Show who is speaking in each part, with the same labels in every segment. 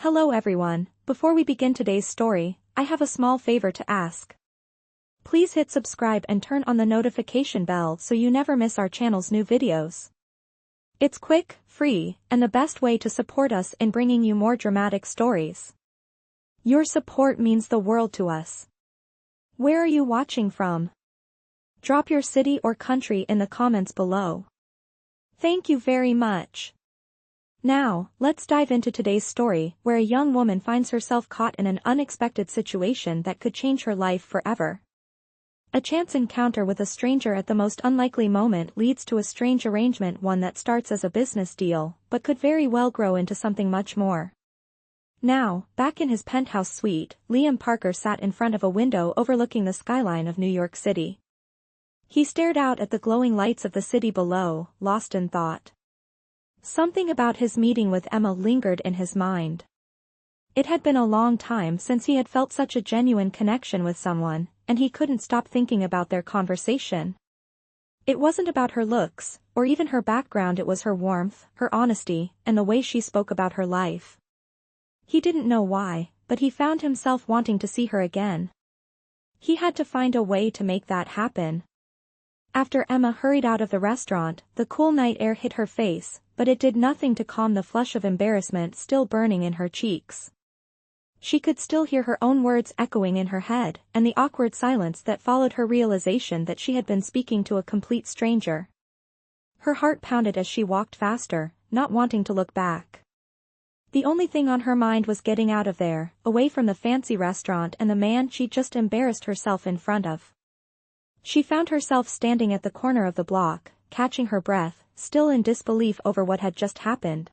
Speaker 1: Hello everyone, before we begin today's story, I have a small favor to ask. Please hit subscribe and turn on the notification bell so you never miss our channel's new videos. It's quick, free, and the best way to support us in bringing you more dramatic stories. Your support means the world to us. Where are you watching from? Drop your city or country in the comments below. Thank you very much. Now, let's dive into today's story, where a young woman finds herself caught in an unexpected situation that could change her life forever. A chance encounter with a stranger at the most unlikely moment leads to a strange arrangement, one that starts as a business deal, but could very well grow into something much more. Now, back in his penthouse suite, Liam Parker sat in front of a window overlooking the skyline of New York City. He stared out at the glowing lights of the city below, lost in thought. Something about his meeting with Emma lingered in his mind. It had been a long time since he had felt such a genuine connection with someone, and he couldn't stop thinking about their conversation. It wasn't about her looks, or even her background, it was her warmth, her honesty, and the way she spoke about her life. He didn't know why, but he found himself wanting to see her again. He had to find a way to make that happen. After Emma hurried out of the restaurant, the cool night air hit her face, but it did nothing to calm the flush of embarrassment still burning in her cheeks. She could still hear her own words echoing in her head, and the awkward silence that followed her realization that she had been speaking to a complete stranger. Her heart pounded as she walked faster, not wanting to look back. The only thing on her mind was getting out of there, away from the fancy restaurant and the man she'd just embarrassed herself in front of. She found herself standing at the corner of the block, catching her breath, still in disbelief over what had just happened.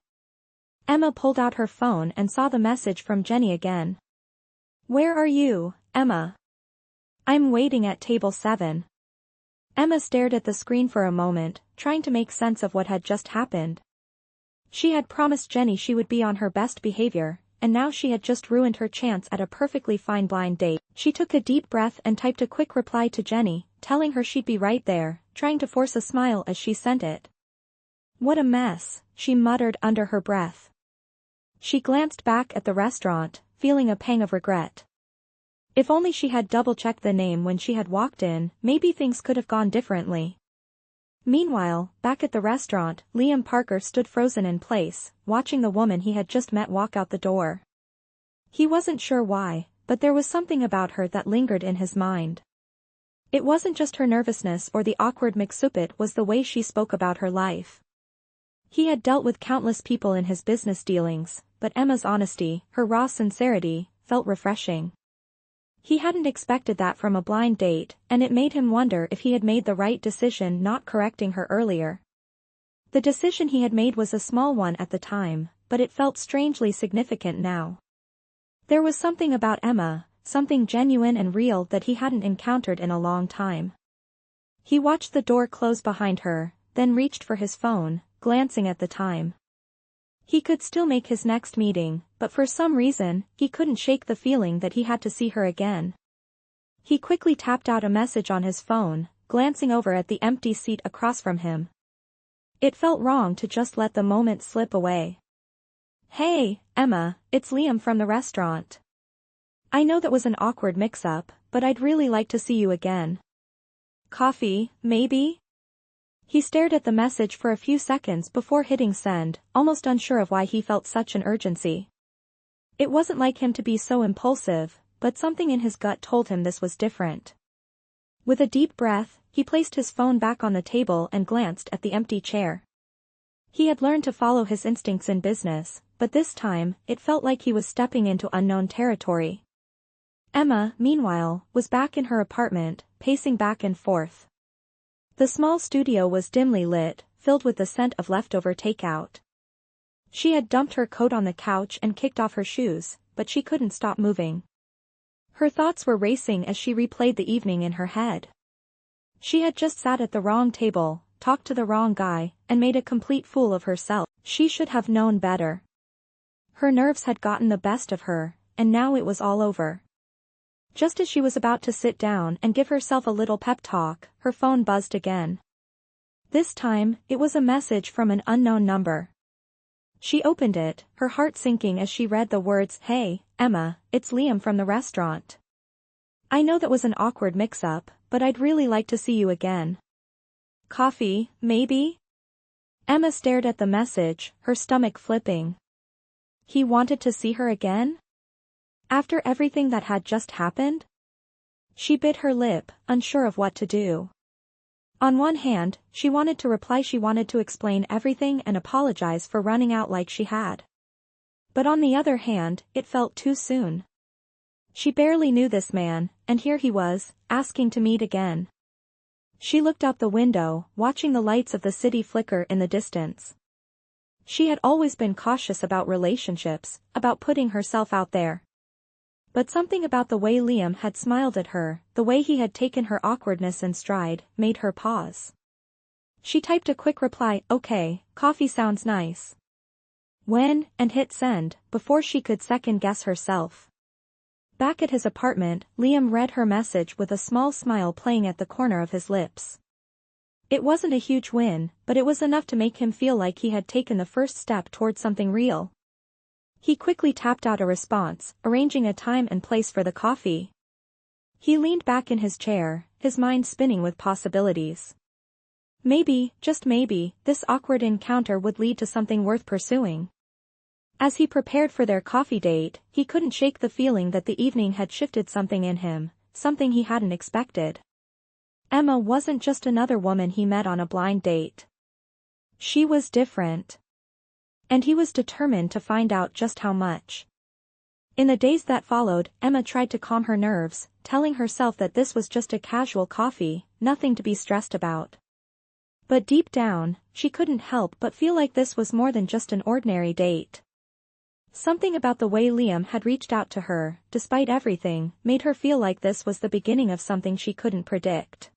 Speaker 1: Emma pulled out her phone and saw the message from Jenny again. "Where are you, Emma?" "I'm waiting at table 7. Emma stared at the screen for a moment, trying to make sense of what had just happened. She had promised Jenny she would be on her best behavior, and now she had just ruined her chance at a perfectly fine blind date. She took a deep breath and typed a quick reply to Jenny, telling her she'd be right there, trying to force a smile as she sent it. "What a mess," she muttered under her breath. She glanced back at the restaurant, feeling a pang of regret. If only she had double-checked the name when she had walked in, maybe things could have gone differently. Meanwhile, back at the restaurant, Liam Parker stood frozen in place, watching the woman he had just met walk out the door. He wasn't sure why, but there was something about her that lingered in his mind. It wasn't just her nervousness or the awkward mix-up, it was the way she spoke about her life. He had dealt with countless people in his business dealings, but Emma's honesty, her raw sincerity, felt refreshing. He hadn't expected that from a blind date, and it made him wonder if he had made the right decision not correcting her earlier. The decision he had made was a small one at the time, but it felt strangely significant now. There was something about Emma, something genuine and real that he hadn't encountered in a long time. He watched the door close behind her, then reached for his phone, glancing at the time. He could still make his next meeting, but for some reason, he couldn't shake the feeling that he had to see her again. He quickly tapped out a message on his phone, glancing over at the empty seat across from him. It felt wrong to just let the moment slip away. "Hey, Emma, it's Liam from the restaurant. I know that was an awkward mix-up, but I'd really like to see you again. Coffee, maybe?" He stared at the message for a few seconds before hitting send, almost unsure of why he felt such an urgency. It wasn't like him to be so impulsive, but something in his gut told him this was different. With a deep breath, he placed his phone back on the table and glanced at the empty chair. He had learned to follow his instincts in business, but this time, it felt like he was stepping into unknown territory. Emma, meanwhile, was back in her apartment, pacing back and forth. The small studio was dimly lit, filled with the scent of leftover takeout. She had dumped her coat on the couch and kicked off her shoes, but she couldn't stop moving. Her thoughts were racing as she replayed the evening in her head. She had just sat at the wrong table, talked to the wrong guy, and made a complete fool of herself. She should have known better. Her nerves had gotten the best of her, and now it was all over. Just as she was about to sit down and give herself a little pep talk, her phone buzzed again. This time, it was a message from an unknown number. She opened it, her heart sinking as she read the words, "Hey, Emma, it's Liam from the restaurant. I know that was an awkward mix-up, but I'd really like to see you again. Coffee, maybe?" Emma stared at the message, her stomach flipping. He wanted to see her again? After everything that had just happened? She bit her lip, unsure of what to do. On one hand, she wanted to reply, she wanted to explain everything and apologize for running out like she had. But on the other hand, it felt too soon. She barely knew this man, and here he was, asking to meet again. She looked out the window, watching the lights of the city flicker in the distance. She had always been cautious about relationships, about putting herself out there. But something about the way Liam had smiled at her, the way he had taken her awkwardness in stride, made her pause. She typed a quick reply, "Okay, coffee sounds nice." When, and hit send, before she could second-guess herself. Back at his apartment, Liam read her message with a small smile playing at the corner of his lips. It wasn't a huge win, but it was enough to make him feel like he had taken the first step toward something real. He quickly tapped out a response, arranging a time and place for the coffee. He leaned back in his chair, his mind spinning with possibilities. Maybe, just maybe, this awkward encounter would lead to something worth pursuing. As he prepared for their coffee date, he couldn't shake the feeling that the evening had shifted something in him, something he hadn't expected. Emma wasn't just another woman he met on a blind date. She was different. And he was determined to find out just how much. In the days that followed, Emma tried to calm her nerves, telling herself that this was just a casual coffee, nothing to be stressed about. But deep down, she couldn't help but feel like this was more than just an ordinary date. Something about the way Liam had reached out to her, despite everything, made her feel like this was the beginning of something she couldn't predict.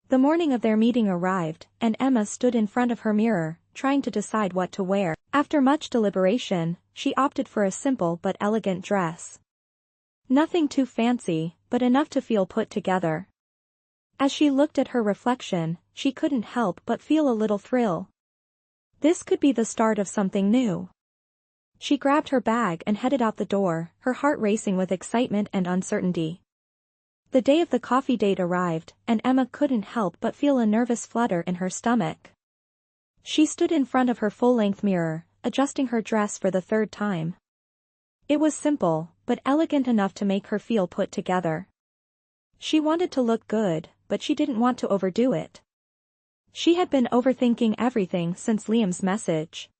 Speaker 1: The morning of their meeting arrived, and Emma stood in front of her mirror, trying to decide what to wear. After much deliberation, she opted for a simple but elegant dress. Nothing too fancy, but enough to feel put together. As she looked at her reflection, she couldn't help but feel a little thrill. This could be the start of something new. She grabbed her bag and headed out the door, her heart racing with excitement and uncertainty. The day of the coffee date arrived, and Emma couldn't help but feel a nervous flutter in her stomach. She stood in front of her full-length mirror, adjusting her dress for the third time. It was simple, but elegant enough to make her feel put together. She wanted to look good, but she didn't want to overdo it. She had been overthinking everything since Liam's message.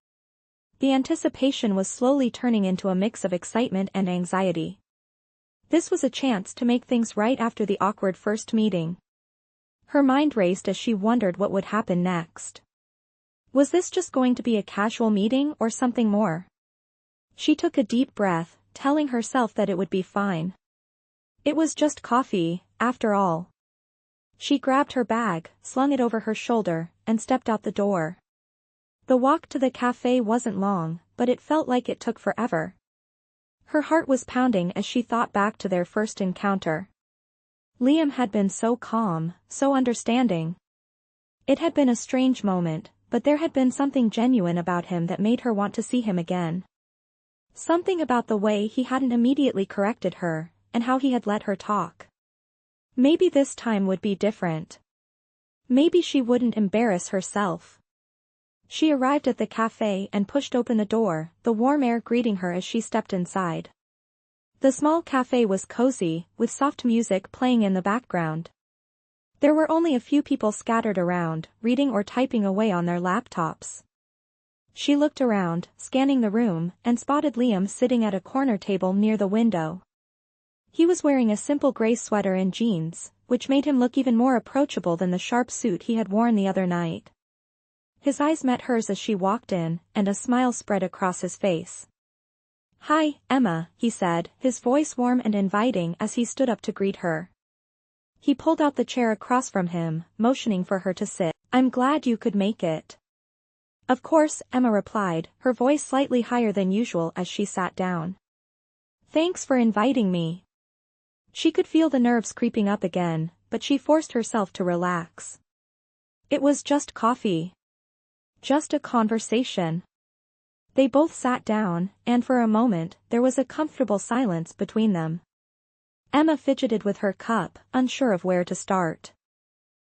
Speaker 1: The anticipation was slowly turning into a mix of excitement and anxiety. This was a chance to make things right after the awkward first meeting. Her mind raced as she wondered what would happen next. Was this just going to be a casual meeting or something more? She took a deep breath, telling herself that it would be fine. It was just coffee, after all. She grabbed her bag, slung it over her shoulder, and stepped out the door. The walk to the cafe wasn't long, but it felt like it took forever. Her heart was pounding as she thought back to their first encounter. Liam had been so calm, so understanding. It had been a strange moment, but there had been something genuine about him that made her want to see him again. Something about the way he hadn't immediately corrected her, and how he had let her talk. Maybe this time would be different. Maybe she wouldn't embarrass herself. She arrived at the cafe and pushed open the door, the warm air greeting her as she stepped inside. The small cafe was cozy, with soft music playing in the background. There were only a few people scattered around, reading or typing away on their laptops. She looked around, scanning the room, and spotted Liam sitting at a corner table near the window. He was wearing a simple gray sweater and jeans, which made him look even more approachable than the sharp suit he had worn the other night. His eyes met hers as she walked in, and a smile spread across his face. "Hi, Emma," he said, his voice warm and inviting as he stood up to greet her. He pulled out the chair across from him, motioning for her to sit. "I'm glad you could make it." "Of course," Emma replied, her voice slightly higher than usual as she sat down. "Thanks for inviting me." She could feel the nerves creeping up again, but she forced herself to relax. It was just coffee. Just a conversation. They both sat down, and for a moment, there was a comfortable silence between them. Emma fidgeted with her cup, unsure of where to start.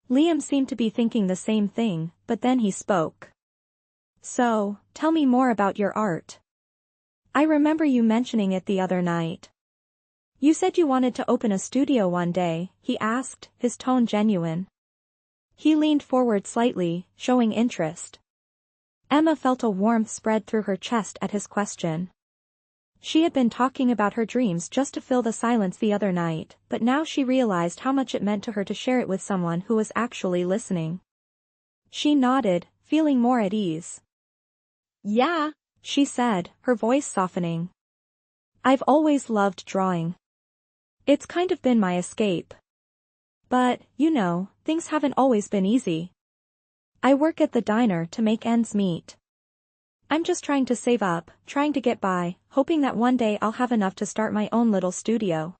Speaker 1: Liam seemed to be thinking the same thing, but then he spoke. "So, tell me more about your art. I remember you mentioning it the other night. You said you wanted to open a studio one day," he asked, his tone genuine. He leaned forward slightly, showing interest. Emma felt a warmth spread through her chest at his question. She had been talking about her dreams just to fill the silence the other night, but now she realized how much it meant to her to share it with someone who was actually listening. She nodded, feeling more at ease. "Yeah," she said, her voice softening. "I've always loved drawing. It's kind of been my escape. But, things haven't always been easy. I work at the diner to make ends meet. I'm just trying to save up, trying to get by, hoping that one day I'll have enough to start my own little studio.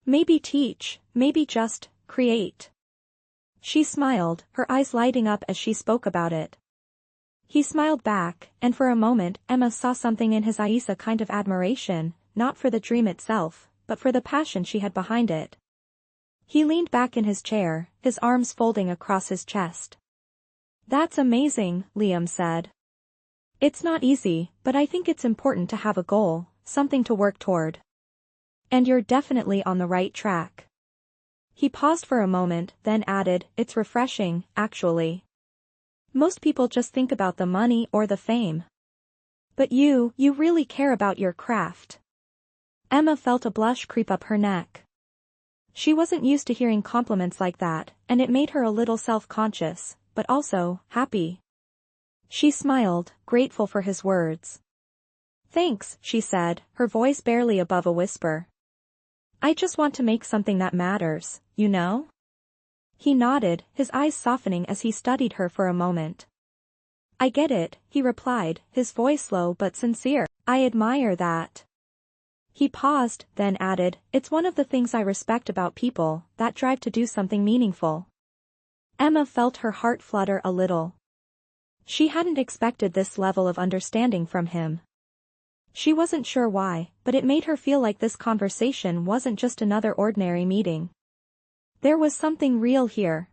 Speaker 1: Maybe teach, maybe just create." She smiled, her eyes lighting up as she spoke about it. He smiled back, and for a moment Emma saw something in his eyes, a kind of admiration, not for the dream itself, but for the passion she had behind it. He leaned back in his chair, his arms folding across his chest. "That's amazing," Liam said. "It's not easy, but I think it's important to have a goal, something to work toward. And you're definitely on the right track." He paused for a moment, then added, "It's refreshing, actually. Most people just think about the money or the fame. But you really care about your craft." Emma felt a blush creep up her neck. She wasn't used to hearing compliments like that, and it made her a little self-conscious, but also happy. She smiled, grateful for his words. "Thanks," she said, her voice barely above a whisper. "I just want to make something that matters, you know?" He nodded, his eyes softening as he studied her for a moment. "I get it," he replied, his voice low but sincere. "I admire that." He paused, then added, "It's one of the things I respect about people, that drive to do something meaningful." Emma felt her heart flutter a little. She hadn't expected this level of understanding from him. She wasn't sure why, but it made her feel like this conversation wasn't just another ordinary meeting. There was something real here.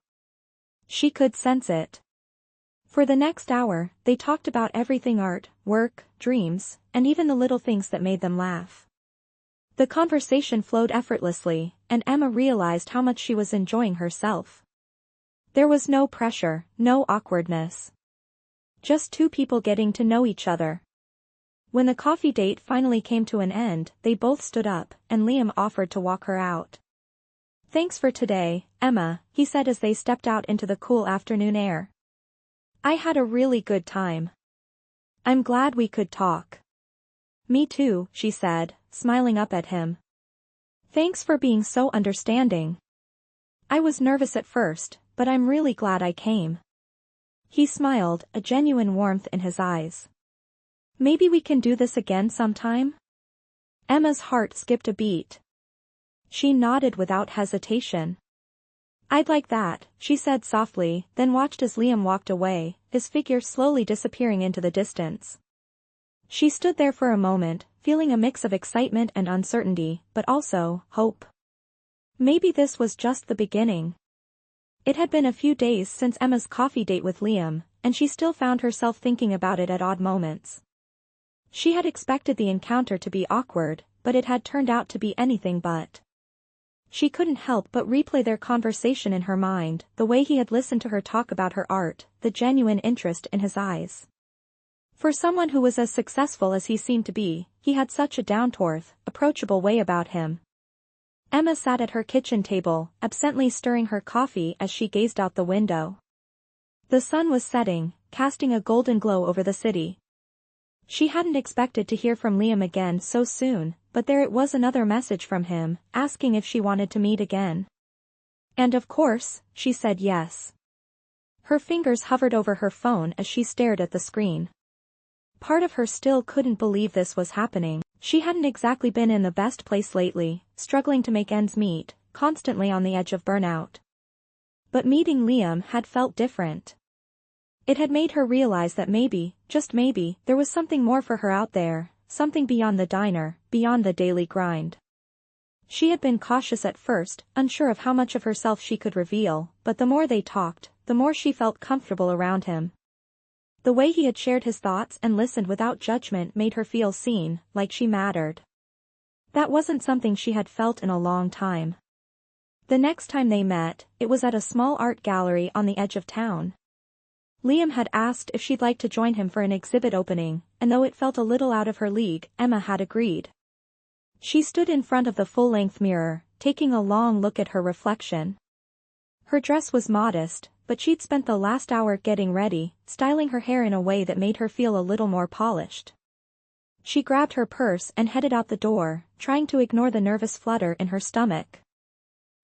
Speaker 1: She could sense it. For the next hour, they talked about everything: art, work, dreams, and even the little things that made them laugh. The conversation flowed effortlessly, and Emma realized how much she was enjoying herself. There was no pressure, no awkwardness. Just two people getting to know each other. When the coffee date finally came to an end, they both stood up, and Liam offered to walk her out. "Thanks for today, Emma," he said as they stepped out into the cool afternoon air. "I had a really good time. I'm glad we could talk." "Me too," she said, smiling up at him. "Thanks for being so understanding. I was nervous at first, but I'm really glad I came." He smiled, a genuine warmth in his eyes. "Maybe we can do this again sometime?" Emma's heart skipped a beat. She nodded without hesitation. "I'd like that," she said softly, then watched as Liam walked away, his figure slowly disappearing into the distance. She stood there for a moment, feeling a mix of excitement and uncertainty, but also hope. Maybe this was just the beginning. It had been a few days since Emma's coffee date with Liam, and she still found herself thinking about it at odd moments. She had expected the encounter to be awkward, but it had turned out to be anything but. She couldn't help but replay their conversation in her mind, the way he had listened to her talk about her art, the genuine interest in his eyes. For someone who was as successful as he seemed to be, he had such a down-to-earth, approachable way about him. Emma sat at her kitchen table, absently stirring her coffee as she gazed out the window. The sun was setting, casting a golden glow over the city. She hadn't expected to hear from Liam again so soon, but there it was, another message from him, asking if she wanted to meet again. And of course, she said yes. Her fingers hovered over her phone as she stared at the screen. Part of her still couldn't believe this was happening. She hadn't exactly been in the best place lately, struggling to make ends meet, constantly on the edge of burnout. But meeting Liam had felt different. It had made her realize that maybe, just maybe, there was something more for her out there, something beyond the diner, beyond the daily grind. She had been cautious at first, unsure of how much of herself she could reveal, but the more they talked, the more she felt comfortable around him. The way he had shared his thoughts and listened without judgment made her feel seen, like she mattered. That wasn't something she had felt in a long time. The next time they met, it was at a small art gallery on the edge of town. Liam had asked if she'd like to join him for an exhibit opening, and though it felt a little out of her league, Emma had agreed. She stood in front of the full-length mirror, taking a long look at her reflection. Her dress was modest, but she'd spent the last hour getting ready, styling her hair in a way that made her feel a little more polished. She grabbed her purse and headed out the door, trying to ignore the nervous flutter in her stomach.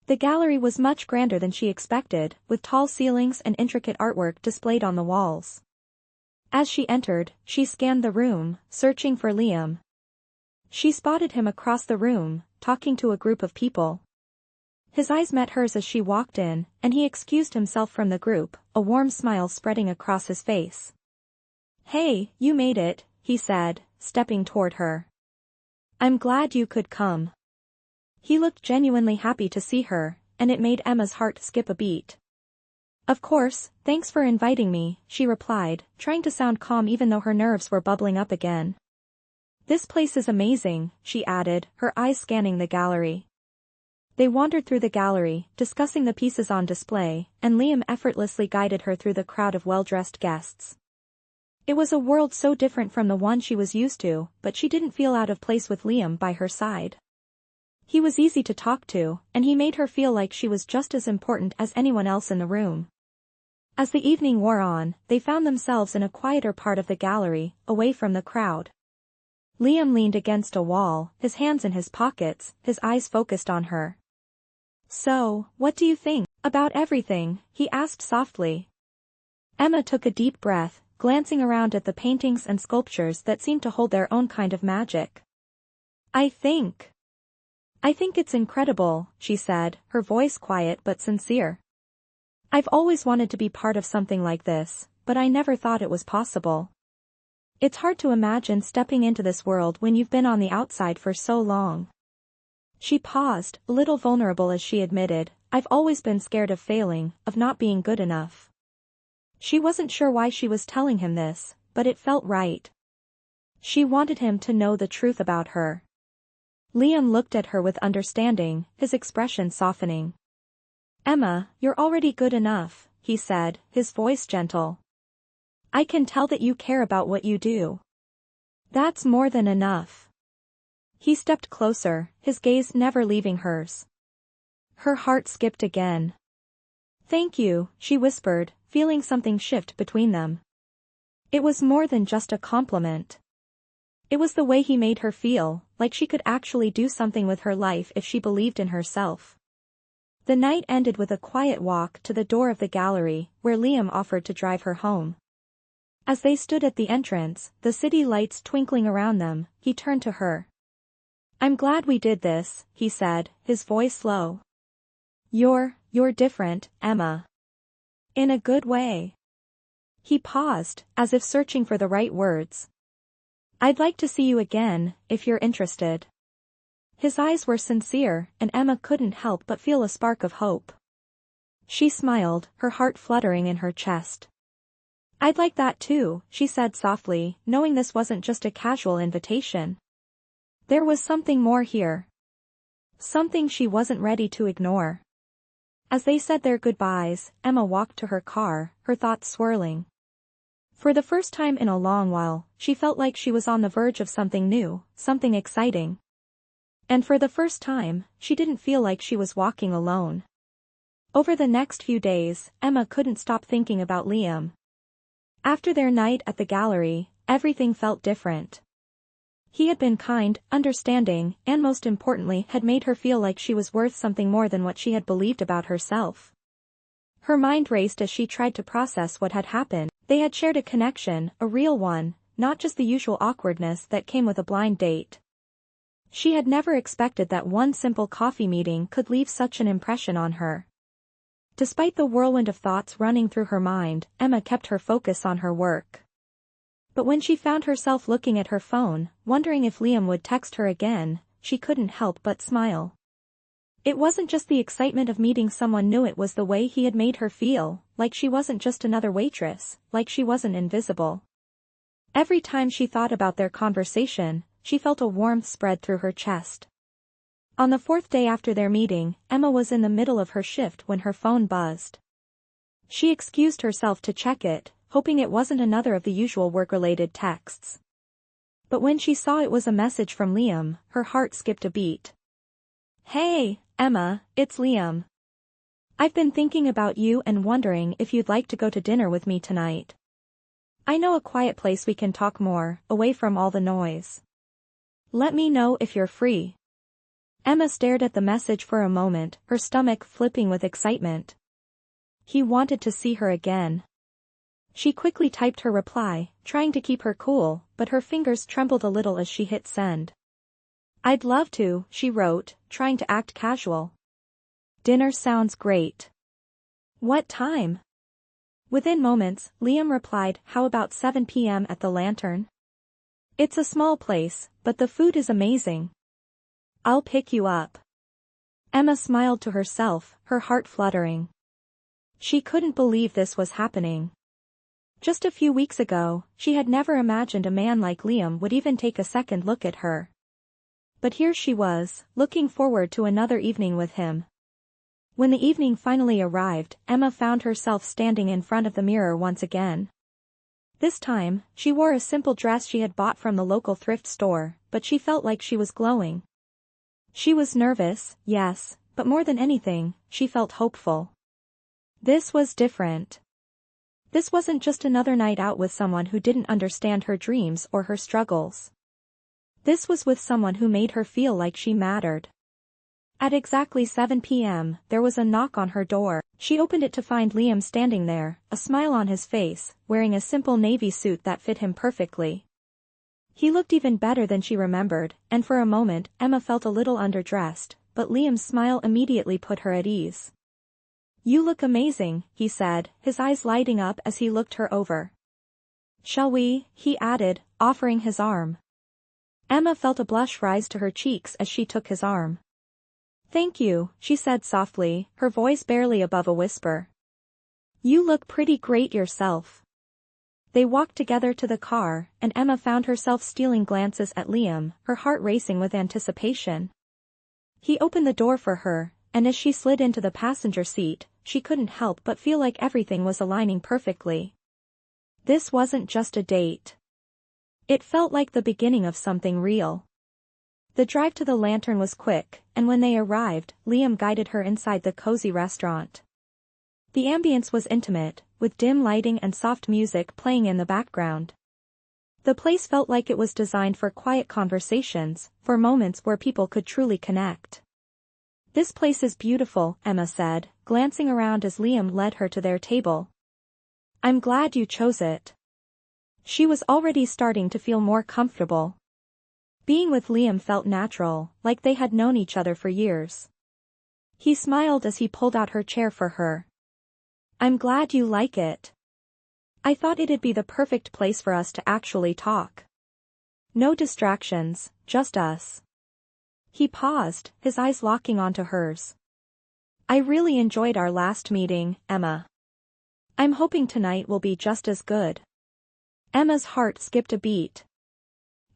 Speaker 1: The gallery was much grander than she expected, with tall ceilings and intricate artwork displayed on the walls. As she entered, she scanned the room, searching for Liam. She spotted him across the room, talking to a group of people. His eyes met hers as she walked in, and he excused himself from the group, a warm smile spreading across his face. "Hey, you made it," he said, stepping toward her. "I'm glad you could come." He looked genuinely happy to see her, and it made Emma's heart skip a beat. "Of course, thanks for inviting me," she replied, trying to sound calm even though her nerves were bubbling up again. "This place is amazing," she added, her eyes scanning the gallery. They wandered through the gallery, discussing the pieces on display, and Liam effortlessly guided her through the crowd of well-dressed guests. It was a world so different from the one she was used to, but she didn't feel out of place with Liam by her side. He was easy to talk to, and he made her feel like she was just as important as anyone else in the room. As the evening wore on, they found themselves in a quieter part of the gallery, away from the crowd. Liam leaned against a wall, his hands in his pockets, his eyes focused on her. "So, what do you think about everything?" he asked softly. Emma took a deep breath, glancing around at the paintings and sculptures that seemed to hold their own kind of magic. I think it's incredible," she said, her voice quiet but sincere. "I've always wanted to be part of something like this, but I never thought it was possible. It's hard to imagine stepping into this world when you've been on the outside for so long." She paused, a little vulnerable as she admitted, "I've always been scared of failing, of not being good enough." She wasn't sure why she was telling him this, but it felt right. She wanted him to know the truth about her. Liam looked at her with understanding, his expression softening. "Emma, you're already good enough," he said, his voice gentle. "I can tell that you care about what you do. That's more than enough." He stepped closer, his gaze never leaving hers. Her heart skipped again. "Thank you," she whispered, feeling something shift between them. It was more than just a compliment. It was the way he made her feel, like she could actually do something with her life if she believed in herself. The night ended with a quiet walk to the door of the gallery, where Liam offered to drive her home. As they stood at the entrance, the city lights twinkling around them, he turned to her. "I'm glad we did this," he said, his voice low. You're different, Emma. In a good way." He paused, as if searching for the right words. "I'd like to see you again, if you're interested." His eyes were sincere, and Emma couldn't help but feel a spark of hope. She smiled, her heart fluttering in her chest. "I'd like that too," she said softly, knowing this wasn't just a casual invitation. There was something more here. Something she wasn't ready to ignore. As they said their goodbyes, Emma walked to her car, her thoughts swirling. For the first time in a long while, she felt like she was on the verge of something new, something exciting. And for the first time, she didn't feel like she was walking alone. Over the next few days, Emma couldn't stop thinking about Liam. After their night at the gallery, everything felt different. He had been kind, understanding, and most importantly had made her feel like she was worth something more than what she had believed about herself. Her mind raced as she tried to process what had happened. They had shared a connection, a real one, not just the usual awkwardness that came with a blind date. She had never expected that one simple coffee meeting could leave such an impression on her. Despite the whirlwind of thoughts running through her mind, Emma kept her focus on her work. But when she found herself looking at her phone, wondering if Liam would text her again, she couldn't help but smile. It wasn't just the excitement of meeting someone new, it was the way he had made her feel, like she wasn't just another waitress, like she wasn't invisible. Every time she thought about their conversation, she felt a warmth spread through her chest. On the fourth day after their meeting, Emma was in the middle of her shift when her phone buzzed. She excused herself to check it, hoping it wasn't another of the usual work-related texts. But when she saw it was a message from Liam, her heart skipped a beat. "Hey, Emma, it's Liam. I've been thinking about you and wondering if you'd like to go to dinner with me tonight. I know a quiet place we can talk more, away from all the noise. Let me know if you're free." Emma stared at the message for a moment, her stomach flipping with excitement. He wanted to see her again. She quickly typed her reply, trying to keep her cool, but her fingers trembled a little as she hit send. "I'd love to," she wrote, trying to act casual. "Dinner sounds great. What time?" Within moments, Liam replied, "How about 7 p.m. at the Lantern? It's a small place, but the food is amazing. I'll pick you up." Emma smiled to herself, her heart fluttering. She couldn't believe this was happening. Just a few weeks ago, she had never imagined a man like Liam would even take a second look at her. But here she was, looking forward to another evening with him. When the evening finally arrived, Emma found herself standing in front of the mirror once again. This time, she wore a simple dress she had bought from the local thrift store, but she felt like she was glowing. She was nervous, yes, but more than anything, she felt hopeful. This was different. This wasn't just another night out with someone who didn't understand her dreams or her struggles. This was with someone who made her feel like she mattered. At exactly 7 p.m., there was a knock on her door. She opened it to find Liam standing there, a smile on his face, wearing a simple navy suit that fit him perfectly. He looked even better than she remembered, and for a moment, Emma felt a little underdressed, but Liam's smile immediately put her at ease. "You look amazing," he said, his eyes lighting up as he looked her over. "Shall we?" he added, offering his arm. Emma felt a blush rise to her cheeks as she took his arm. "Thank you," she said softly, her voice barely above a whisper. "You look pretty great yourself." They walked together to the car, and Emma found herself stealing glances at Liam, her heart racing with anticipation. He opened the door for her, and as she slid into the passenger seat, she couldn't help but feel like everything was aligning perfectly. This wasn't just a date. It felt like the beginning of something real. The drive to the Lantern was quick, and when they arrived, Liam guided her inside the cozy restaurant. The ambience was intimate, with dim lighting and soft music playing in the background. The place felt like it was designed for quiet conversations, for moments where people could truly connect. "This place is beautiful," Emma said, glancing around as Liam led her to their table. "I'm glad you chose it." She was already starting to feel more comfortable. Being with Liam felt natural, like they had known each other for years. He smiled as he pulled out her chair for her. "I'm glad you like it. I thought it'd be the perfect place for us to actually talk. No distractions, just us." He paused, his eyes locking onto hers. "I really enjoyed our last meeting, Emma. I'm hoping tonight will be just as good." Emma's heart skipped a beat.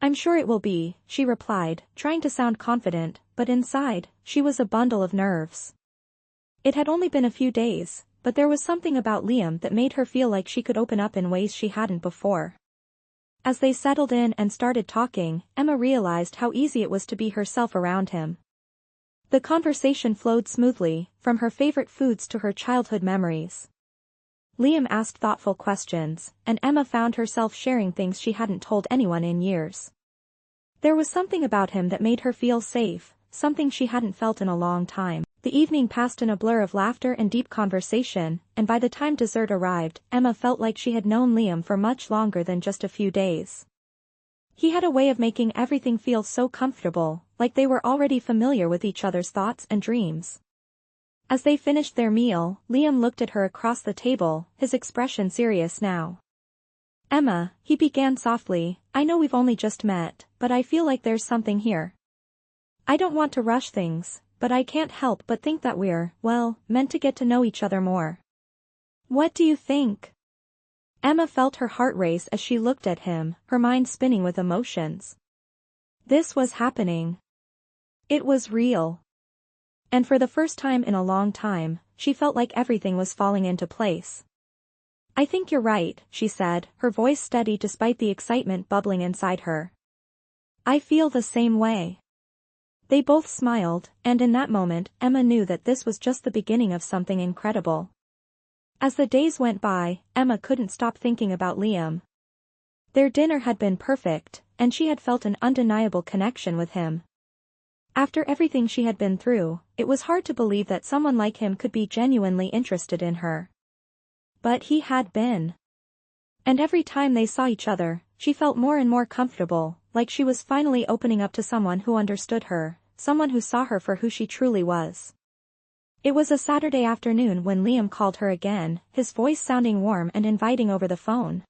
Speaker 1: "I'm sure it will be," she replied, trying to sound confident, but inside, she was a bundle of nerves. It had only been a few days, but there was something about Liam that made her feel like she could open up in ways she hadn't before. As they settled in and started talking, Emma realized how easy it was to be herself around him. The conversation flowed smoothly, from her favorite foods to her childhood memories. Liam asked thoughtful questions, and Emma found herself sharing things she hadn't told anyone in years. There was something about him that made her feel safe, something she hadn't felt in a long time. The evening passed in a blur of laughter and deep conversation, and by the time dessert arrived, Emma felt like she had known Liam for much longer than just a few days. He had a way of making everything feel so comfortable, like they were already familiar with each other's thoughts and dreams. As they finished their meal, Liam looked at her across the table, his expression serious now. Emma, he began softly, I know we've only just met, but I feel like there's something here. I don't want to rush things, but I can't help but think that we're, well, meant to get to know each other more. What do you think? Emma felt her heart race as she looked at him, her mind spinning with emotions. This was happening. It was real. And for the first time in a long time, she felt like everything was falling into place. I think you're right, she said, her voice steady despite the excitement bubbling inside her. I feel the same way. They both smiled, and in that moment, Emma knew that this was just the beginning of something incredible. As the days went by, Emma couldn't stop thinking about Liam. Their dinner had been perfect, and she had felt an undeniable connection with him. After everything she had been through, it was hard to believe that someone like him could be genuinely interested in her. But he had been. And every time they saw each other, she felt more and more comfortable, like she was finally opening up to someone who understood her, someone who saw her for who she truly was. It was a Saturday afternoon when Liam called her again, his voice sounding warm and inviting over the phone.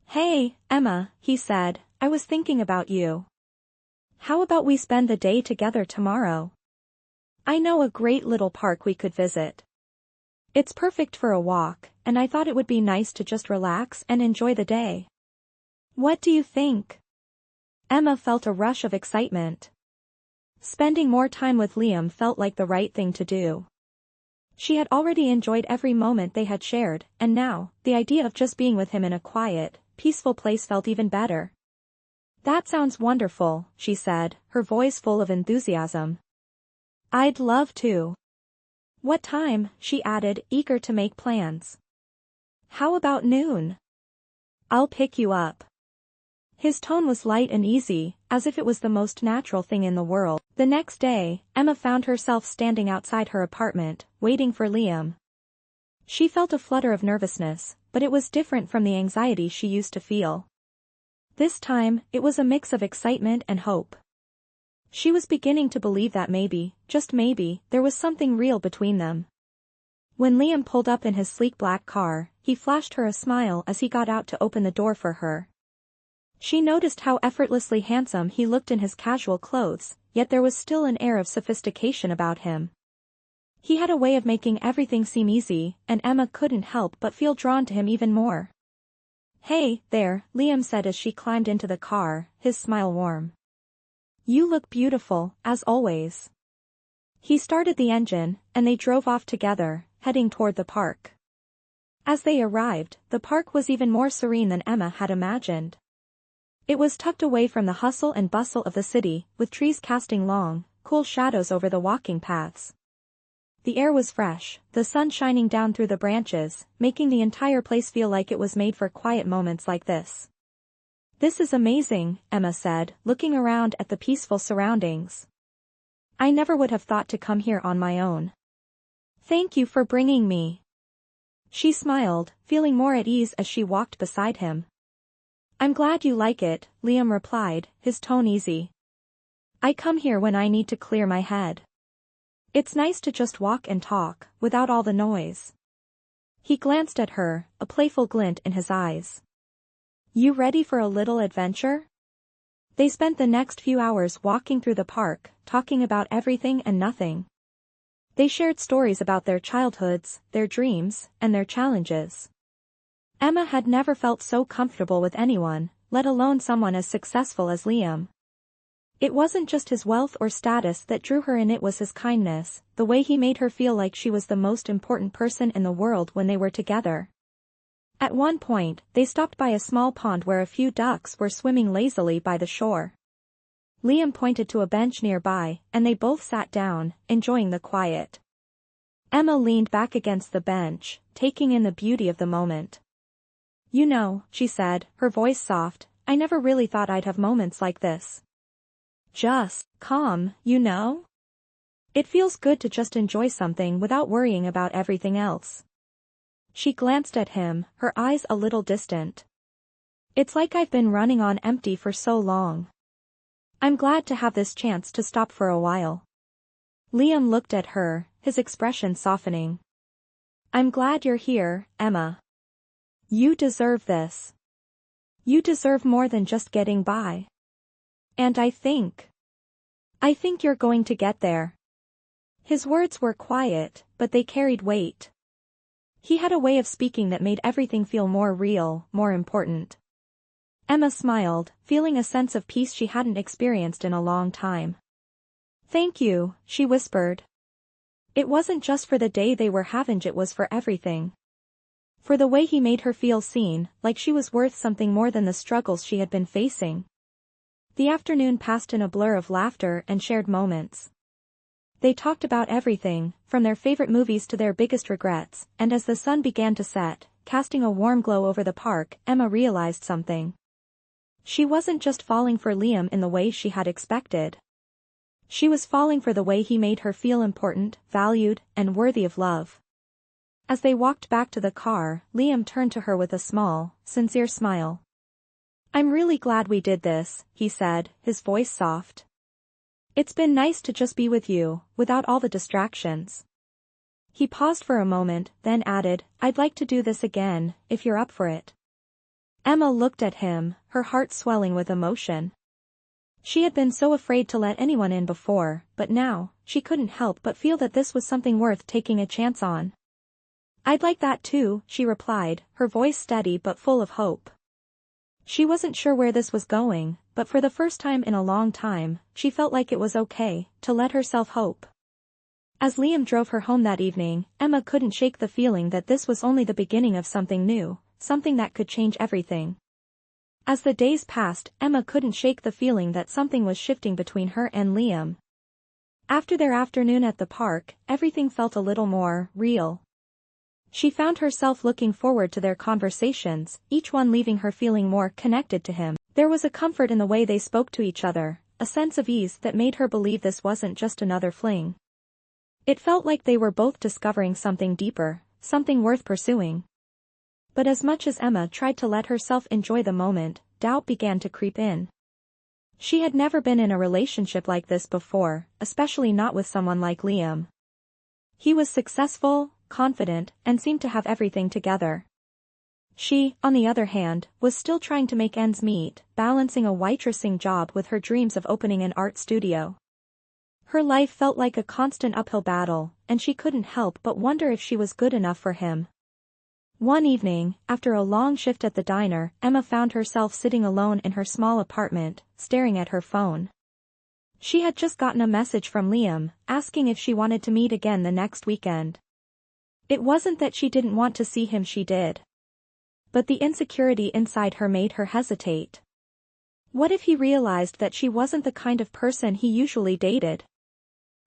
Speaker 1: Hey, Emma, he said, I was thinking about you. How about we spend the day together tomorrow? I know a great little park we could visit. It's perfect for a walk, and I thought it would be nice to just relax and enjoy the day. What do you think? Emma felt a rush of excitement. Spending more time with Liam felt like the right thing to do. She had already enjoyed every moment they had shared, and now, the idea of just being with him in a quiet, peaceful place felt even better. That sounds wonderful, she said, her voice full of enthusiasm. I'd love to. What time? She added, eager to make plans. How about noon? I'll pick you up. His tone was light and easy, as if it was the most natural thing in the world. The next day, Emma found herself standing outside her apartment, waiting for Liam. She felt a flutter of nervousness, but it was different from the anxiety she used to feel. This time, it was a mix of excitement and hope. She was beginning to believe that maybe, just maybe, there was something real between them. When Liam pulled up in his sleek black car, he flashed her a smile as he got out to open the door for her. She noticed how effortlessly handsome he looked in his casual clothes, yet there was still an air of sophistication about him. He had a way of making everything seem easy, and Emma couldn't help but feel drawn to him even more. Hey, there, Liam said as she climbed into the car, his smile warm. You look beautiful, as always. He started the engine, and they drove off together, heading toward the park. As they arrived, the park was even more serene than Emma had imagined. It was tucked away from the hustle and bustle of the city, with trees casting long, cool shadows over the walking paths. The air was fresh, the sun shining down through the branches, making the entire place feel like it was made for quiet moments like this. This is amazing, Emma said, looking around at the peaceful surroundings. I never would have thought to come here on my own. Thank you for bringing me. She smiled, feeling more at ease as she walked beside him. I'm glad you like it, Liam replied, his tone easy. I come here when I need to clear my head. It's nice to just walk and talk, without all the noise. He glanced at her, a playful glint in his eyes. You ready for a little adventure? They spent the next few hours walking through the park, talking about everything and nothing. They shared stories about their childhoods, their dreams, and their challenges. Emma had never felt so comfortable with anyone, let alone someone as successful as Liam. It wasn't just his wealth or status that drew her in, it was his kindness, the way he made her feel like she was the most important person in the world when they were together. At one point, they stopped by a small pond where a few ducks were swimming lazily by the shore. Liam pointed to a bench nearby, and they both sat down, enjoying the quiet. Emma leaned back against the bench, taking in the beauty of the moment. You know, she said, her voice soft, I never really thought I'd have moments like this. Just calm, you know? It feels good to just enjoy something without worrying about everything else. She glanced at him, her eyes a little distant. It's like I've been running on empty for so long. I'm glad to have this chance to stop for a while. Liam looked at her, his expression softening. "I'm glad you're here, Emma. You deserve this. You deserve more than just getting by. And I think you're going to get there." His words were quiet, but they carried weight. He had a way of speaking that made everything feel more real, more important. Emma smiled, feeling a sense of peace she hadn't experienced in a long time. "Thank you," she whispered. It wasn't just for the day they were having, it was for everything. For the way he made her feel seen, like she was worth something more than the struggles she had been facing. The afternoon passed in a blur of laughter and shared moments. They talked about everything, from their favorite movies to their biggest regrets, and as the sun began to set, casting a warm glow over the park, Emma realized something. She wasn't just falling for Liam in the way she had expected. She was falling for the way he made her feel important, valued, and worthy of love. As they walked back to the car, Liam turned to her with a small, sincere smile. "I'm really glad we did this," he said, his voice soft. "It's been nice to just be with you, without all the distractions." He paused for a moment, then added, "I'd like to do this again, if you're up for it." Emma looked at him, her heart swelling with emotion. She had been so afraid to let anyone in before, but now, she couldn't help but feel that this was something worth taking a chance on. "I'd like that too," she replied, her voice steady but full of hope. She wasn't sure where this was going, but for the first time in a long time, she felt like it was okay to let herself hope. As Liam drove her home that evening, Emma couldn't shake the feeling that this was only the beginning of something new, something that could change everything. As the days passed, Emma couldn't shake the feeling that something was shifting between her and Liam. After their afternoon at the park, everything felt a little more real. She found herself looking forward to their conversations, each one leaving her feeling more connected to him. There was a comfort in the way they spoke to each other, a sense of ease that made her believe this wasn't just another fling. It felt like they were both discovering something deeper, something worth pursuing. But as much as Emma tried to let herself enjoy the moment, doubt began to creep in. She had never been in a relationship like this before, especially not with someone like Liam. He was successful, confident, and seemed to have everything together. She, on the other hand, was still trying to make ends meet, balancing a waitressing job with her dreams of opening an art studio. Her life felt like a constant uphill battle, and she couldn't help but wonder if she was good enough for him. One evening, after a long shift at the diner, Emma found herself sitting alone in her small apartment, staring at her phone. She had just gotten a message from Liam, asking if she wanted to meet again the next weekend. It wasn't that she didn't want to see him, she did. But the insecurity inside her made her hesitate. What if he realized that she wasn't the kind of person he usually dated?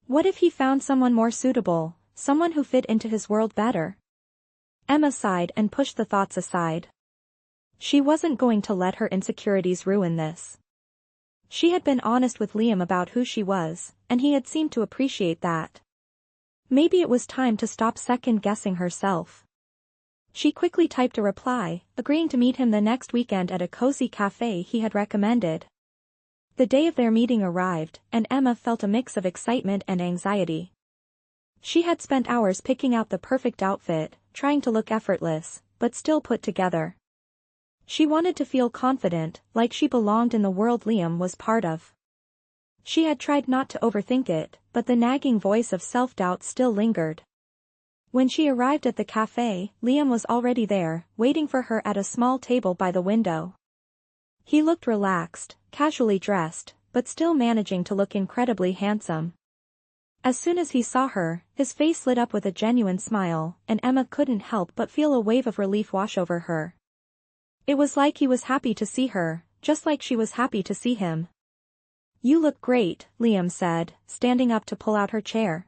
Speaker 1: What if he found someone more suitable, someone who fit into his world better? Emma sighed and pushed the thoughts aside. She wasn't going to let her insecurities ruin this. She had been honest with Liam about who she was, and he had seemed to appreciate that. Maybe it was time to stop second-guessing herself. She quickly typed a reply, agreeing to meet him the next weekend at a cozy cafe he had recommended. The day of their meeting arrived, and Emma felt a mix of excitement and anxiety. She had spent hours picking out the perfect outfit, trying to look effortless, but still put together. She wanted to feel confident, like she belonged in the world Liam was part of. She had tried not to overthink it, but the nagging voice of self-doubt still lingered. When she arrived at the cafe, Liam was already there, waiting for her at a small table by the window. He looked relaxed, casually dressed, but still managing to look incredibly handsome. As soon as he saw her, his face lit up with a genuine smile, and Emma couldn't help but feel a wave of relief wash over her. It was like he was happy to see her, just like she was happy to see him. "You look great," Liam said, standing up to pull out her chair.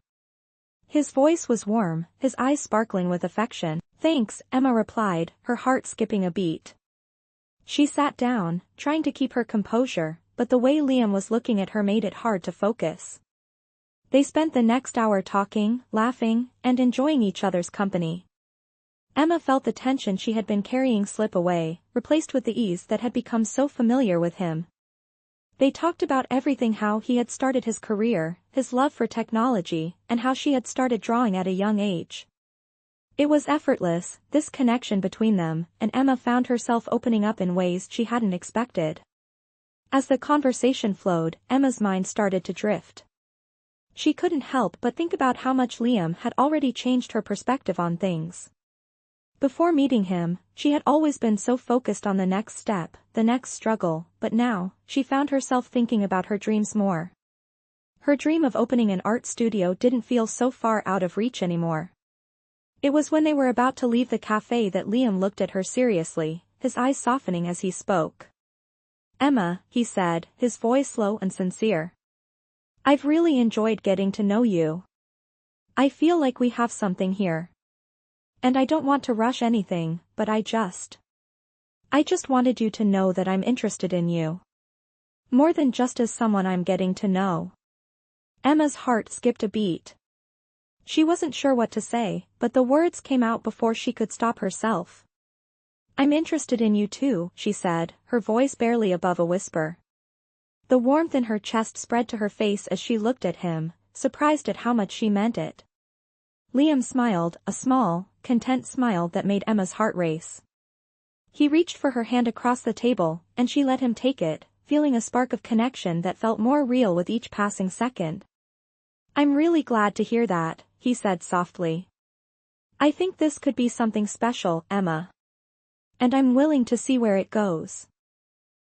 Speaker 1: His voice was warm, his eyes sparkling with affection. "Thanks," Emma replied, her heart skipping a beat. She sat down, trying to keep her composure, but the way Liam was looking at her made it hard to focus. They spent the next hour talking, laughing, and enjoying each other's company. Emma felt the tension she had been carrying slip away, replaced with the ease that had become so familiar with him. They talked about everything: how he had started his career, his love for technology, and how she had started drawing at a young age. It was effortless, this connection between them, and Emma found herself opening up in ways she hadn't expected. As the conversation flowed, Emma's mind started to drift. She couldn't help but think about how much Liam had already changed her perspective on things. Before meeting him, she had always been so focused on the next step, the next struggle, but now, she found herself thinking about her dreams more. Her dream of opening an art studio didn't feel so far out of reach anymore. It was when they were about to leave the cafe that Liam looked at her seriously, his eyes softening as he spoke. "Emma," he said, his voice low and sincere. "I've really enjoyed getting to know you. I feel like we have something here. And I don't want to rush anything, but I just wanted you to know that I'm interested in you. More than just as someone I'm getting to know." Emma's heart skipped a beat. She wasn't sure what to say, but the words came out before she could stop herself. "I'm interested in you too," she said, her voice barely above a whisper. The warmth in her chest spread to her face as she looked at him, surprised at how much she meant it. Liam smiled, a small, content smile that made Emma's heart race. He reached for her hand across the table, and she let him take it, feeling a spark of connection that felt more real with each passing second. "I'm really glad to hear that," he said softly. "I think this could be something special, Emma. And I'm willing to see where it goes."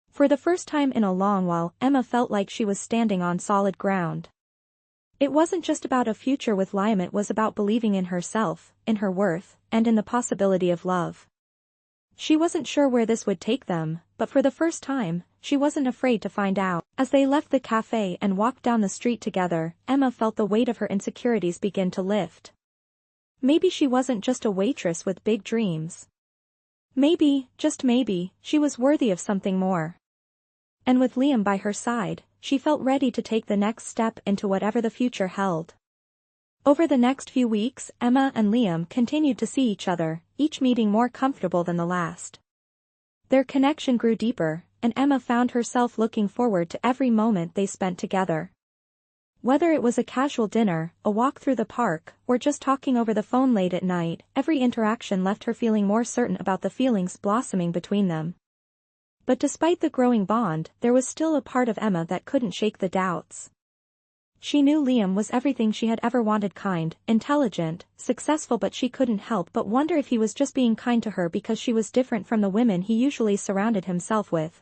Speaker 1: For the first time in a long while, Emma felt like she was standing on solid ground. It wasn't just about a future with Liam, it was about believing in herself, in her worth, and in the possibility of love. She wasn't sure where this would take them, but for the first time, she wasn't afraid to find out. As they left the cafe and walked down the street together, Emma felt the weight of her insecurities begin to lift. Maybe she wasn't just a waitress with big dreams. Maybe, just maybe, she was worthy of something more. And with Liam by her side, she felt ready to take the next step into whatever the future held. Over the next few weeks, Emma and Liam continued to see each other, each meeting more comfortable than the last. Their connection grew deeper, and Emma found herself looking forward to every moment they spent together. Whether it was a casual dinner, a walk through the park, or just talking over the phone late at night, every interaction left her feeling more certain about the feelings blossoming between them. But despite the growing bond, there was still a part of Emma that couldn't shake the doubts. She knew Liam was everything she had ever wanted: kind, intelligent, successful, but she couldn't help but wonder if he was just being kind to her because she was different from the women he usually surrounded himself with.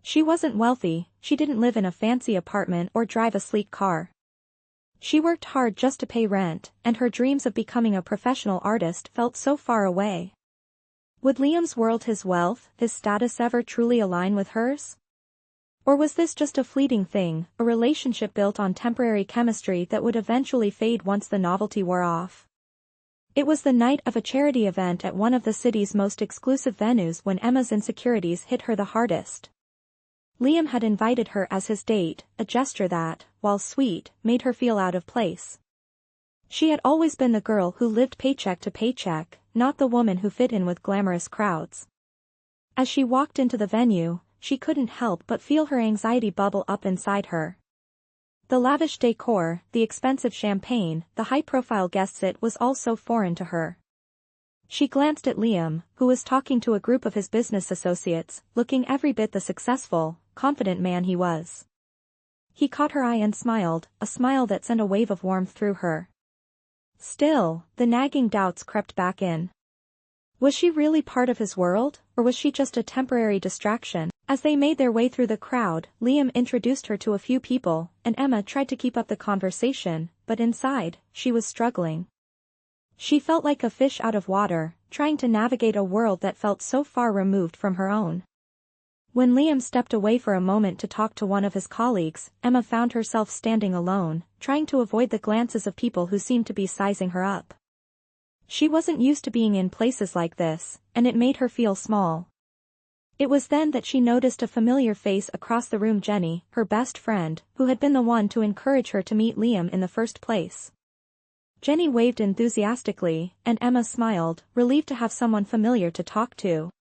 Speaker 1: She wasn't wealthy, she didn't live in a fancy apartment or drive a sleek car. She worked hard just to pay rent, and her dreams of becoming a professional artist felt so far away. Would Liam's world, his wealth, his status ever truly align with hers? Or was this just a fleeting thing, a relationship built on temporary chemistry that would eventually fade once the novelty wore off? It was the night of a charity event at one of the city's most exclusive venues when Emma's insecurities hit her the hardest. Liam had invited her as his date, a gesture that, while sweet, made her feel out of place. She had always been the girl who lived paycheck to paycheck, not the woman who fit in with glamorous crowds. As she walked into the venue, she couldn't help but feel her anxiety bubble up inside her. The lavish decor, the expensive champagne, the high-profile guests, it was all so foreign to her. She glanced at Liam, who was talking to a group of his business associates, looking every bit the successful, confident man he was. He caught her eye and smiled, a smile that sent a wave of warmth through her. Still, the nagging doubts crept back in. Was she really part of his world, or was she just a temporary distraction? As they made their way through the crowd, Liam introduced her to a few people, and Emma tried to keep up the conversation, but inside, she was struggling. She felt like a fish out of water, trying to navigate a world that felt so far removed from her own. When Liam stepped away for a moment to talk to one of his colleagues, Emma found herself standing alone, trying to avoid the glances of people who seemed to be sizing her up. She wasn't used to being in places like this, and it made her feel small. It was then that she noticed a familiar face across the room: Jenny, her best friend, who had been the one to encourage her to meet Liam in the first place. Jenny waved enthusiastically, and Emma smiled, relieved to have someone familiar to talk to.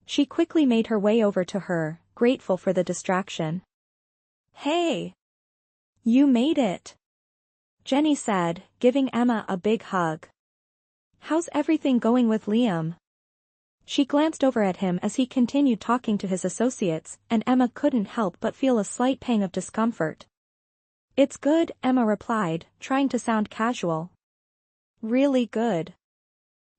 Speaker 1: She quickly made her way over to her, grateful for the distraction. Hey! You made it! Jenny said, giving Emma a big hug. How's everything going with Liam? She glanced over at him as he continued talking to his associates, and Emma couldn't help but feel a slight pang of discomfort. It's good, Emma replied, trying to sound casual. Really good.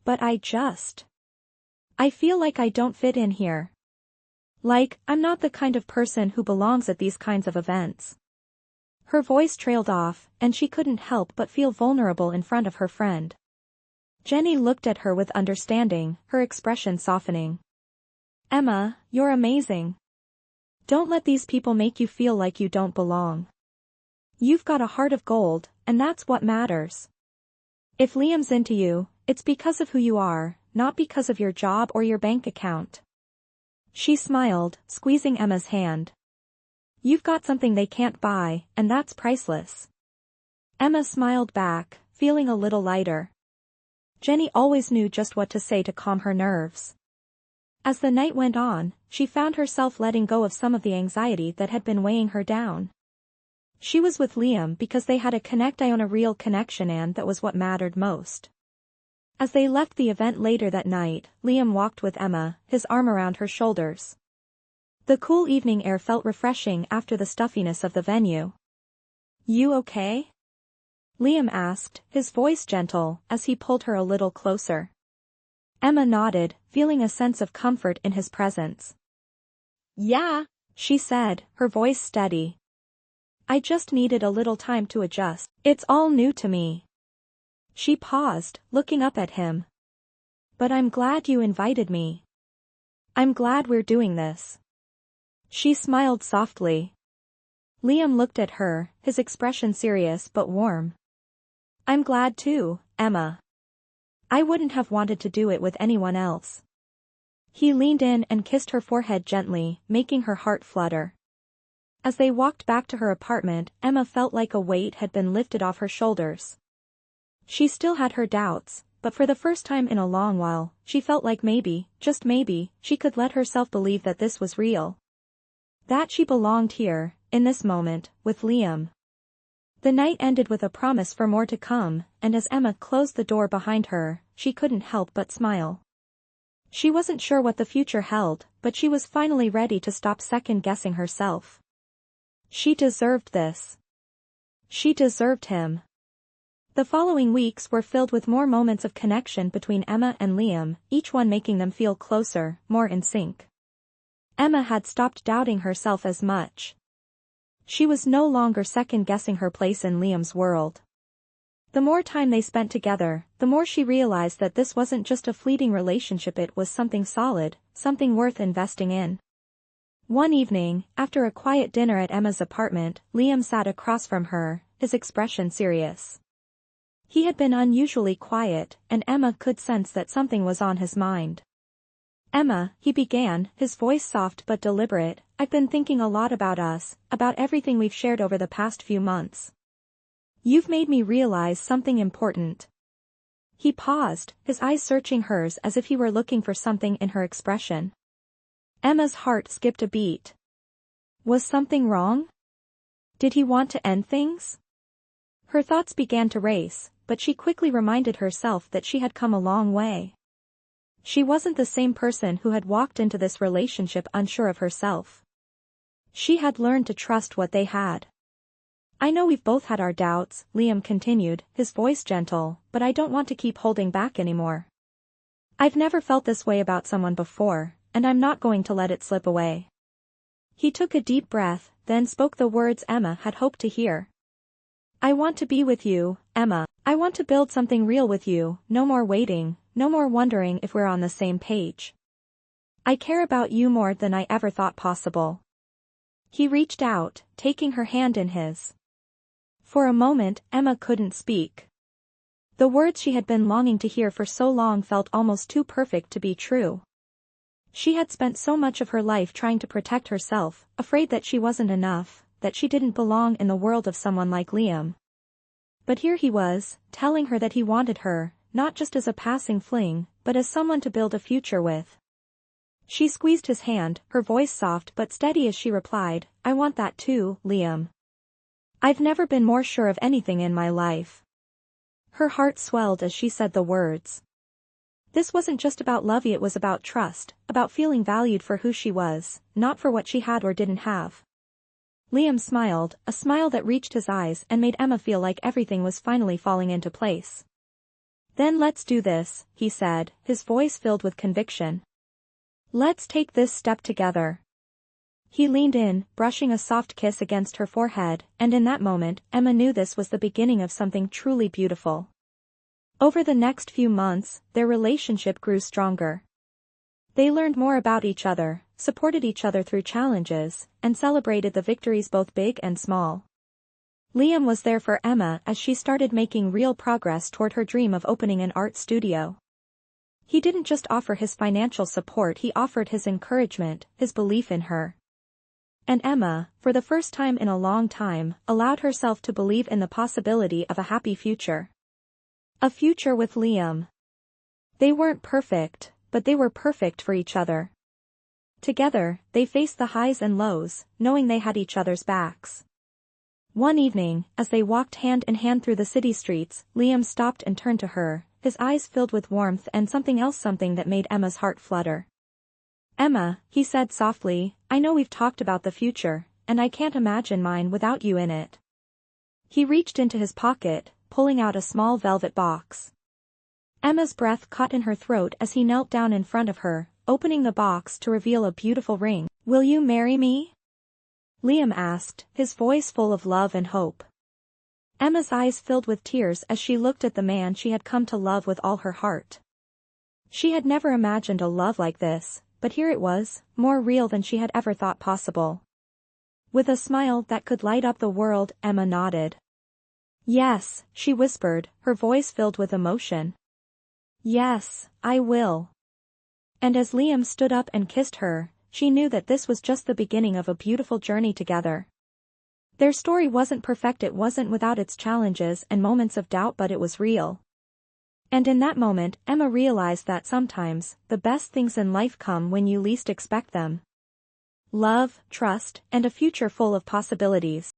Speaker 1: But I feel like I don't fit in here. Like, I'm not the kind of person who belongs at these kinds of events. Her voice trailed off, and she couldn't help but feel vulnerable in front of her friend. Jenny looked at her with understanding, her expression softening. Emma, you're amazing. Don't let these people make you feel like you don't belong. You've got a heart of gold, and that's what matters. If Liam's into you, it's because of who you are, not because of your job or your bank account. She smiled, squeezing Emma's hand. You've got something they can't buy, and that's priceless. Emma smiled back, feeling a little lighter. Jenny always knew just what to say to calm her nerves. As the night went on, she found herself letting go of some of the anxiety that had been weighing her down. She was with Liam because they had a real connection, and that was what mattered most. As they left the event later that night, Liam walked with Emma, his arm around her shoulders. The cool evening air felt refreshing after the stuffiness of the venue. You okay? Liam asked, his voice gentle, as he pulled her a little closer. Emma nodded, feeling a sense of comfort in his presence. Yeah, she said, her voice steady. I just needed a little time to adjust. It's all new to me. She paused, looking up at him. But I'm glad you invited me. I'm glad we're doing this. She smiled softly. Liam looked at her, his expression serious but warm. I'm glad too, Emma. I wouldn't have wanted to do it with anyone else. He leaned in and kissed her forehead gently, making her heart flutter. As they walked back to her apartment, Emma felt like a weight had been lifted off her shoulders. She still had her doubts, but for the first time in a long while, she felt like maybe, just maybe, she could let herself believe that this was real. That she belonged here, in this moment, with Liam. The night ended with a promise for more to come, and as Emma closed the door behind her, she couldn't help but smile. She wasn't sure what the future held, but she was finally ready to stop second-guessing herself. She deserved this. She deserved him. The following weeks were filled with more moments of connection between Emma and Liam, each one making them feel closer, more in sync. Emma had stopped doubting herself as much. She was no longer second-guessing her place in Liam's world. The more time they spent together, the more she realized that this wasn't just a fleeting relationship, it was something solid, something worth investing in. One evening, after a quiet dinner at Emma's apartment, Liam sat across from her, his expression serious. He had been unusually quiet, and Emma could sense that something was on his mind. Emma, he began, his voice soft but deliberate, I've been thinking a lot about us, about everything we've shared over the past few months. You've made me realize something important. He paused, his eyes searching hers as if he were looking for something in her expression. Emma's heart skipped a beat. Was something wrong? Did he want to end things? Her thoughts began to race, but she quickly reminded herself that she had come a long way. She wasn't the same person who had walked into this relationship unsure of herself. She had learned to trust what they had. I know we've both had our doubts, Liam continued, his voice gentle, but I don't want to keep holding back anymore. I've never felt this way about someone before, and I'm not going to let it slip away. He took a deep breath, then spoke the words Emma had hoped to hear. I want to be with you, Emma. I want to build something real with you, no more waiting, no more wondering if we're on the same page. I care about you more than I ever thought possible. He reached out, taking her hand in his. For a moment, Emma couldn't speak. The words she had been longing to hear for so long felt almost too perfect to be true. She had spent so much of her life trying to protect herself, afraid that she wasn't enough, that she didn't belong in the world of someone like Liam. But here he was, telling her that he wanted her, not just as a passing fling, but as someone to build a future with. She squeezed his hand, her voice soft but steady as she replied, "I want that too, Liam. I've never been more sure of anything in my life." Her heart swelled as she said the words. This wasn't just about love, it was about trust, about feeling valued for who she was, not for what she had or didn't have. Liam smiled, a smile that reached his eyes and made Emma feel like everything was finally falling into place. "Then let's do this," he said, his voice filled with conviction. "Let's take this step together." He leaned in, brushing a soft kiss against her forehead, and in that moment, Emma knew this was the beginning of something truly beautiful. Over the next few months, their relationship grew stronger. They learned more about each other, supported each other through challenges, and celebrated the victories both big and small. Liam was there for Emma as she started making real progress toward her dream of opening an art studio. He didn't just offer his financial support, he offered his encouragement, his belief in her. And Emma, for the first time in a long time, allowed herself to believe in the possibility of a happy future. A future with Liam. They weren't perfect, but they were perfect for each other. Together, they faced the highs and lows, knowing they had each other's backs. One evening, as they walked hand in hand through the city streets, Liam stopped and turned to her, his eyes filled with warmth and something that made Emma's heart flutter. "Emma," he said softly, "I know we've talked about the future, and I can't imagine mine without you in it." He reached into his pocket, pulling out a small velvet box. Emma's breath caught in her throat as he knelt down in front of her, opening the box to reveal a beautiful ring. "Will you marry me?" Liam asked, his voice full of love and hope. Emma's eyes filled with tears as she looked at the man she had come to love with all her heart. She had never imagined a love like this, but here it was, more real than she had ever thought possible. With a smile that could light up the world, Emma nodded. "Yes," she whispered, her voice filled with emotion. "Yes, I will." And as Liam stood up and kissed her, she knew that this was just the beginning of a beautiful journey together. Their story wasn't perfect, it wasn't without its challenges and moments of doubt, but it was real. And in that moment, Emma realized that sometimes, the best things in life come when you least expect them. Love, trust, and a future full of possibilities.